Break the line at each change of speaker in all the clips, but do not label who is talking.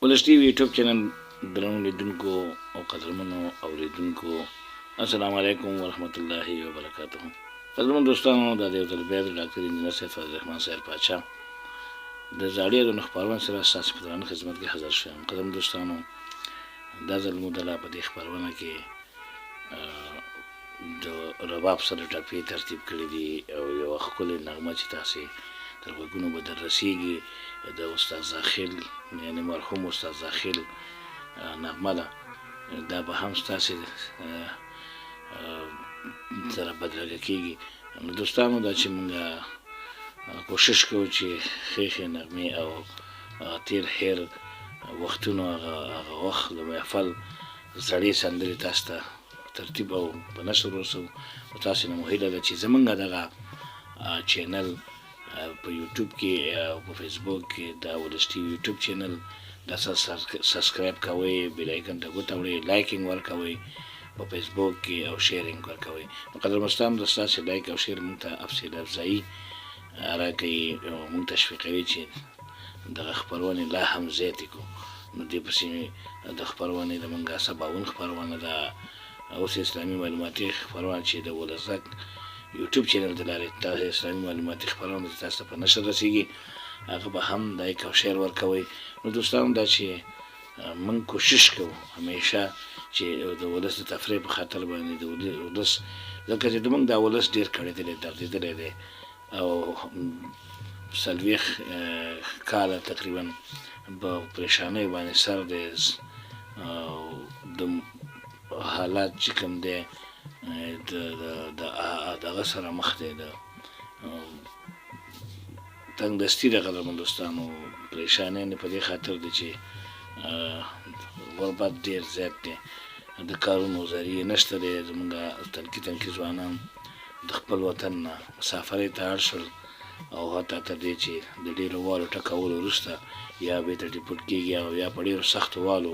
ولس ټي وي یوټیوب چینل درنو لیدونکو او قدرمنو اوریدونکو السلام علیکم ورحمت الله وبرکاته. قدرمن دوستانو دا د یو ځل بیا د ډاکټر انجینر سید فضل الرحمن صاحب پاچا د زاړه د خبرونه سره ستاسو په درنه خدمت کې حاضر شوم. قدرمن دوستانو دا ځل مو د لا په دې خبرونه کې د رباب سره ټاپي ترتیب کړی دي او یو ښکلې نغمه چې تاسو تر غوږونو به در رسیږي د استاد زاخیل یعنی مرحوم استاد زاخیل نغمه ده. دا به هم ستاسو سره بدرګه کېږي. نو دوستانو دا چې موږ کوشش کوو چې ښې نغمې او تیر هیر وختونو هغه وخت د محفل زړې سندرې تاسو ته ترتیب او په نشر ورسوو. تاسو نه مو هیله ده چې زموږ دغه چینل په یوټیوب کې او په فیسبوک کې دا ولس ټي وي یوټیوب چینل دا سبسکرایب کوئ، بیل آیکن ته ګوته وړئ، لایکینګ ورکوئ په فیسبوک کې او شیرینګ ورکوئ. نو قدرمستان د ستاسو لایک او شیر موږ ته افضل افزایي راکوي او موږ تشویقوي چې دغه خپرونې لا هم زیاتې کړو. نو دې پسې د خپرونې د موږ 57 خپرونه ده اوس اسلامي معلوماتي خپرونه چې د ولس غږ یوټیوب چینل د لارې تاسو اسلامي معلوماتي خپرونه تاسو په نشر رسیږي، هغه به هم لایک او شیر ورکوئ. نو دوستانو دا چې موږ کوشش کوو همیشه چې د ولس د تفریح په خاطر باندې د ولس ځکه چې موږ د ولس ډېر کړېدلی دردېدلی دی او 40 کاله تقریبا په پریشانۍ باندې سر دی د حالات چې کوم دی دغه سره مخ دی د تنګ دستي د قدرمن دوستانو پریشانۍ نه په دې خاطر دی چې غربت ډېر زیات دی، د کارونو ذریعې نشته دی. زموږ تنکي ځوانان د خپل وطن نه مسافرۍ ته اړ شول او حتی تر دې چې د ډېرو والو ټکولو وروسته یا بېرته ډیپورټ کېږي او یا په ډېرو سختو والو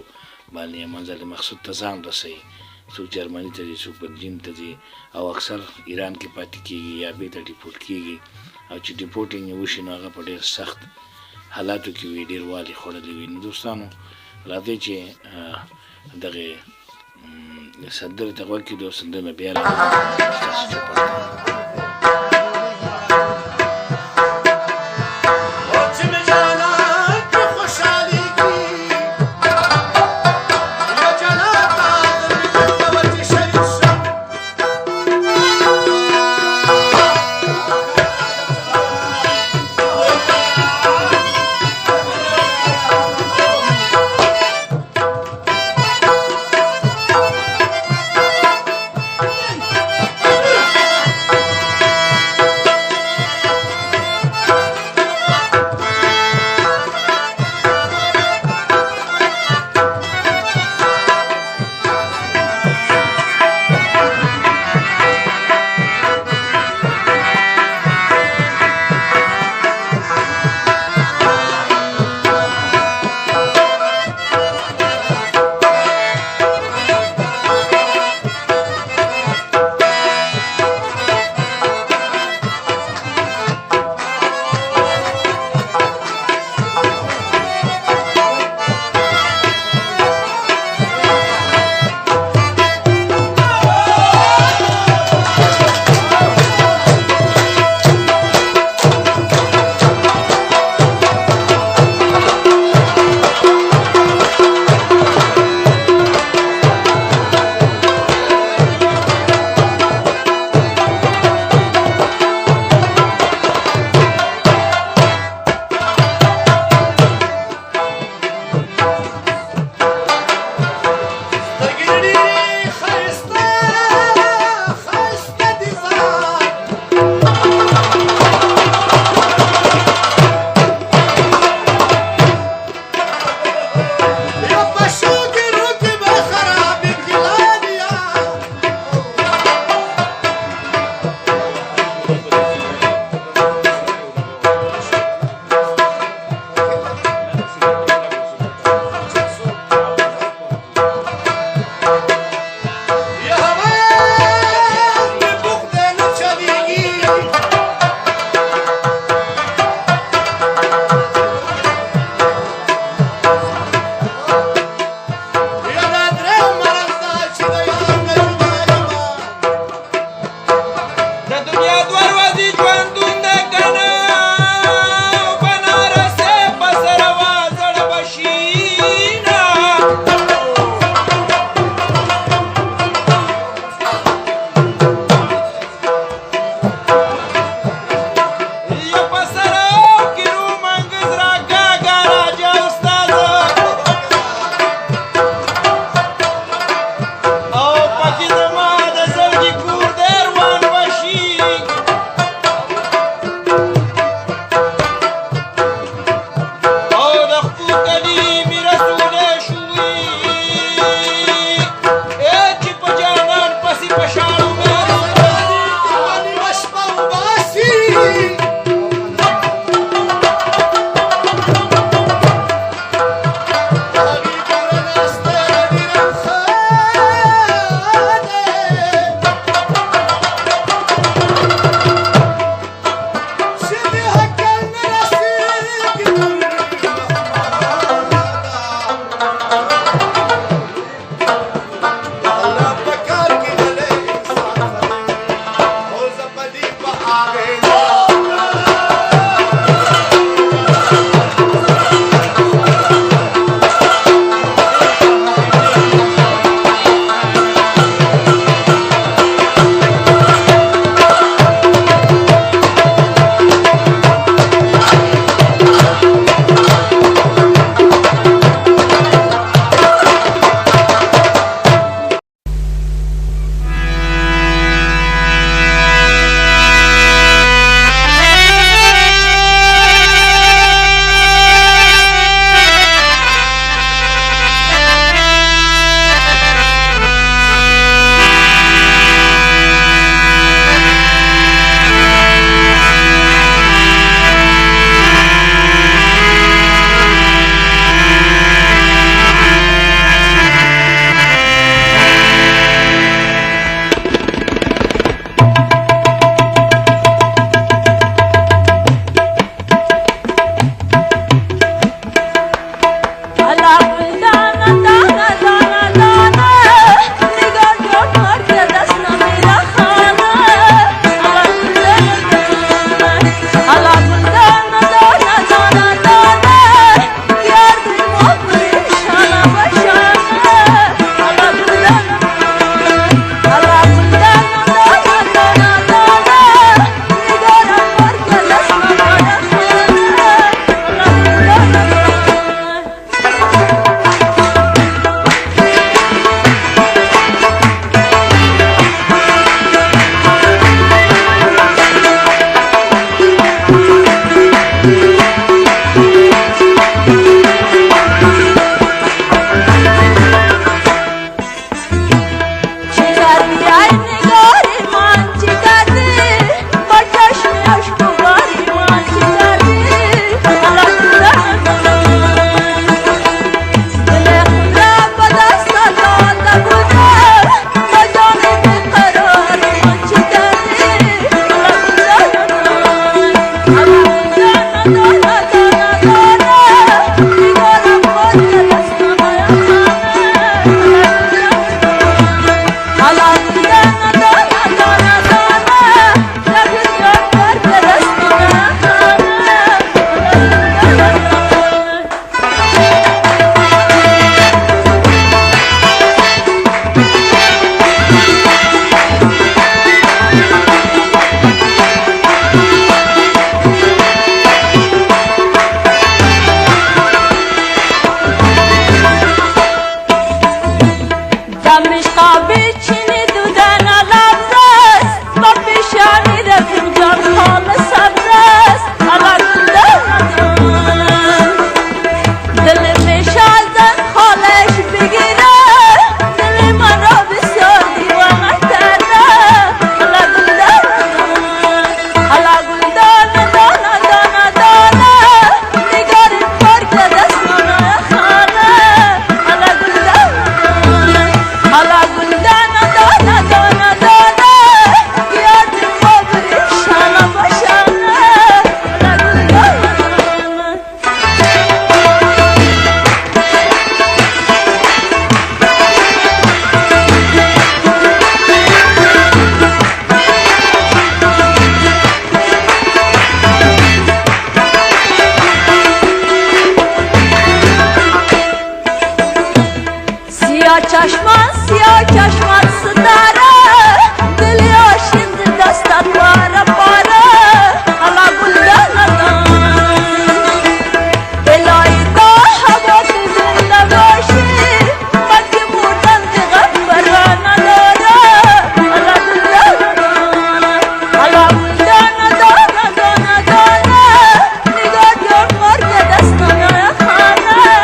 باندې منزل مقصود ته ځان رسوي. څوک جرمني ته ځي، څوک بلجیم ته ځي او اکثر ایران کې پاتې کېږي یا بېرته ډیپورټ کېږي او چې ډیپورټینګ یې وشي نو هغه په ډېر سخت حالاتو کې وي، ډېر والي خوړلی وي. نو دوستانو راځئ چې دغې سندرې ته غوږ کېږدو. سندرې بیا ستاسو چوپړ
سیاه چشمان ستاره دلی آشیند دستت پاره پاره حالا گلدان الهی تا هوا تو زنده باشی مگه مردن دیگه برا نداره حالا گلدان دانه نگاه جان مرد دستانه خانه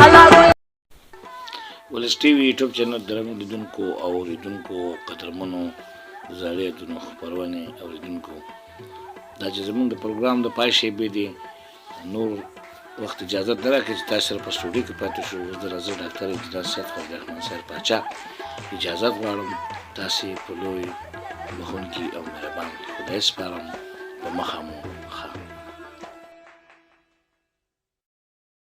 حالا
ولس ټي وي یوټیوب چینل درنو لیدونکو او اوریدونکو قدرمنو زاړه خپرونې اوریدونکو دا چې زموږ د پروګرام د پای شیبې دی نور وخت اجازه درکړئ چې تاسو په سټوډیو کې پاتې شو د راځي ډاکټر اجازه صاحب خبرخان صاحب پاچا اجازه غواړم تاسو په لوی بخونکی او مهربان خدای سپارم په مخامو